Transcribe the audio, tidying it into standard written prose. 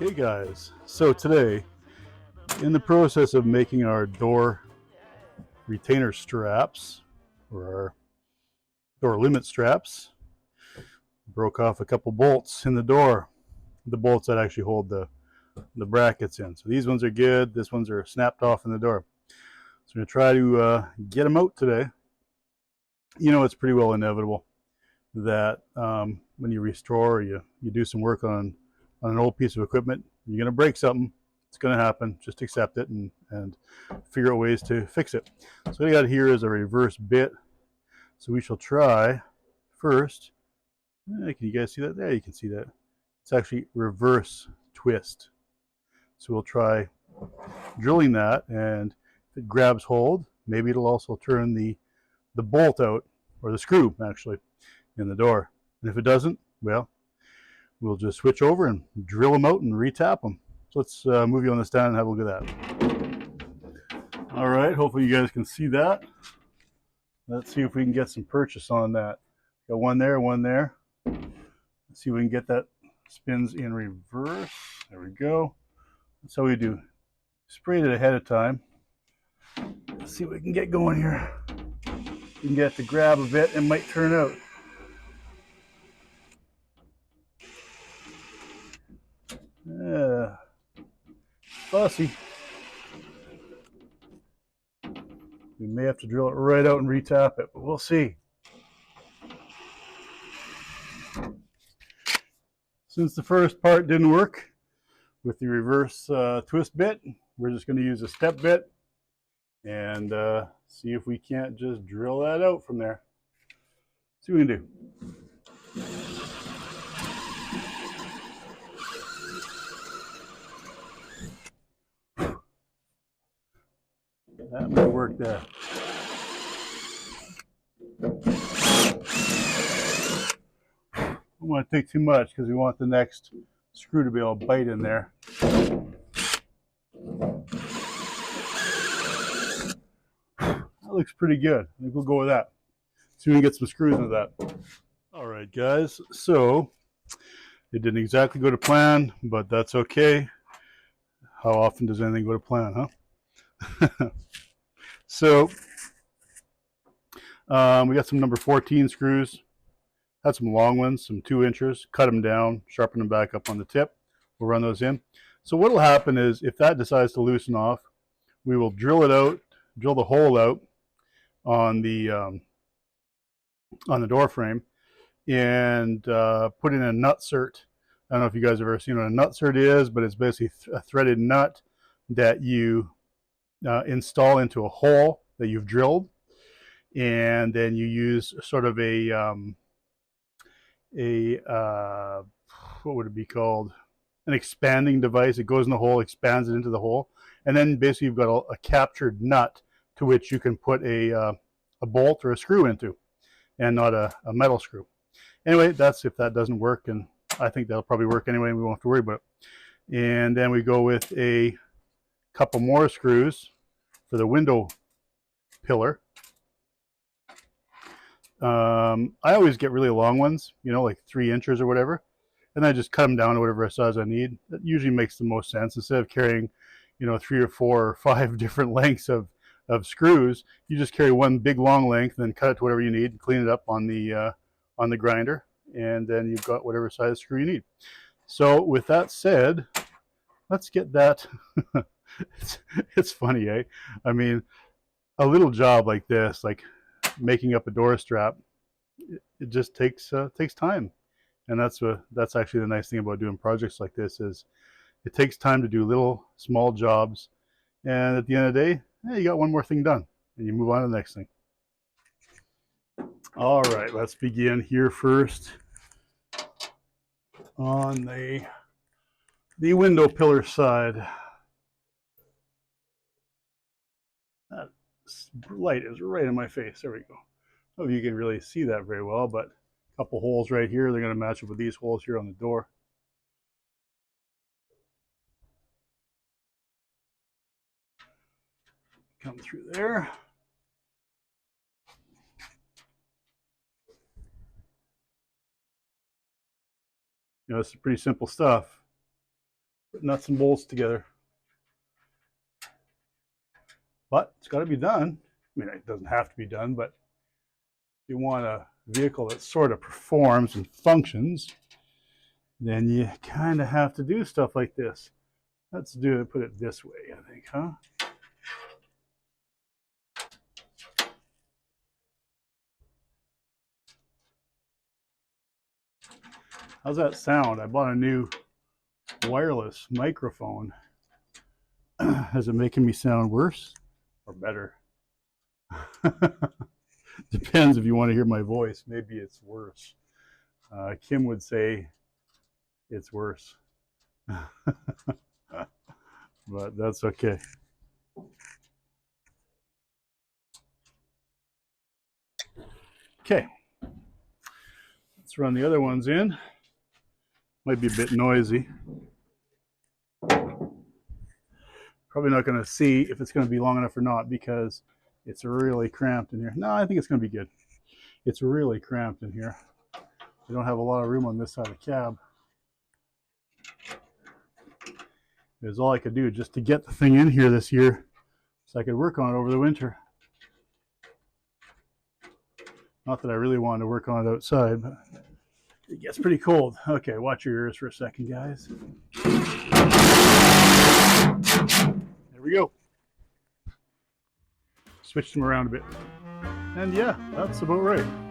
Okay guys, so today in the process of making our door retainer straps or our door limit straps, broke off a couple bolts in the door, the bolts that actually hold the brackets in. So these ones are good, this ones are snapped off in the door. So I'm going to try to get them out today. You know, it's pretty well inevitable that when you restore or you do some work on an old piece of equipment, you're going to break something. It's going to happen. Just accept it and figure out ways to fix it. So what I got here is a reverse bit. So we shall try first. Can you guys see that? There, you can see that. It's actually reverse twist. So we'll try drilling that, and if it grabs hold, maybe it'll also turn the bolt out, or the screw actually, in the door. And if it doesn't, well, we'll just switch over and drill them out and retap them. So let's move you on the stand and have a look at that. All right, hopefully you guys can see that. Let's see if we can get some purchase on that. Got one there, one there. Let's see if we can get that spins in reverse. There we go. That's how we do. Sprayed it ahead of time. Let's see what we can get going here. You can get it to grab a bit, it might turn out. Fussy. We may have to drill it right out and retap it, but we'll see. Since the first part didn't work with the reverse twist bit, we're just going to use a step bit and see if we can't just drill that out from there. See what we can do. That might work there. Don't want to take too much because we want the next screw to be able to bite in there. That looks pretty good. I think we'll go with that. See if we can get some screws into that. All right, guys. So it didn't exactly go to plan, but that's okay. How often does anything go to plan, huh? So we got some number 14 screws. Had some long ones, some 2 inchers. Cut them down, sharpen them back up on the tip. We'll run those in. So what will happen is if that decides to loosen off, we will drill it out, drill the hole out on the door frame, and put in a nutsert. I don't know if you guys have ever seen what a nutsert is, but it's basically a threaded nut that you install into a hole that you've drilled, and then you use sort of a what would it be called? An expanding device. It goes in the hole, expands it into the hole, and then basically you've got a captured nut to which you can put a bolt or a screw into, and not a metal screw. Anyway, that's if that doesn't work, and I think that'll probably work anyway, and we won't have to worry about it. And then we go with a couple more screws for the window pillar. I always get really long ones, you know, like 3 inches or whatever, and I just cut them down to whatever size I need. That usually makes the most sense. Instead of carrying, you know, 3 or 4 or 5 different lengths of screws, you just carry one big long length, and then cut it to whatever you need, clean it up on the grinder, and then you've got whatever size screw you need. So with that said, let's get that. It's funny, eh? I mean, a little job like this, like making up a door strap, it just takes time, and that's actually the nice thing about doing projects like this is it takes time to do little small jobs, and at the end of the day, you got one more thing done, and you move on to the next thing. All right, let's begin here first on the window pillar side. That light is right in my face. There we go. I don't know if you can really see that very well, but a couple holes right here. They're going to match up with these holes here on the door. Come through there. You know, it's pretty simple stuff. put nuts and bolts together. But it's got to be done. I mean, it doesn't have to be done, but if you want a vehicle that sort of performs and functions, then you kind of have to do stuff like this. Let's put it this way, I think, huh? How's that sound? I bought a new wireless microphone. Is it making me sound worse or better? Depends if you want to hear my voice. Maybe it's worse. Kim would say it's worse. But that's okay. Okay. Let's run the other ones in. Might be a bit noisy. Probably not going to see if it's going to be long enough or not because it's really cramped in here. No, I think it's going to be good. It's really cramped in here. I don't have a lot of room on this side of the cab. It was all I could do just to get the thing in here this year so I could work on it over the winter. Not that I really wanted to work on it outside, but it gets pretty cold. Okay, watch your ears for a second, guys. There we go. Switched them around a bit. And yeah, that's about right.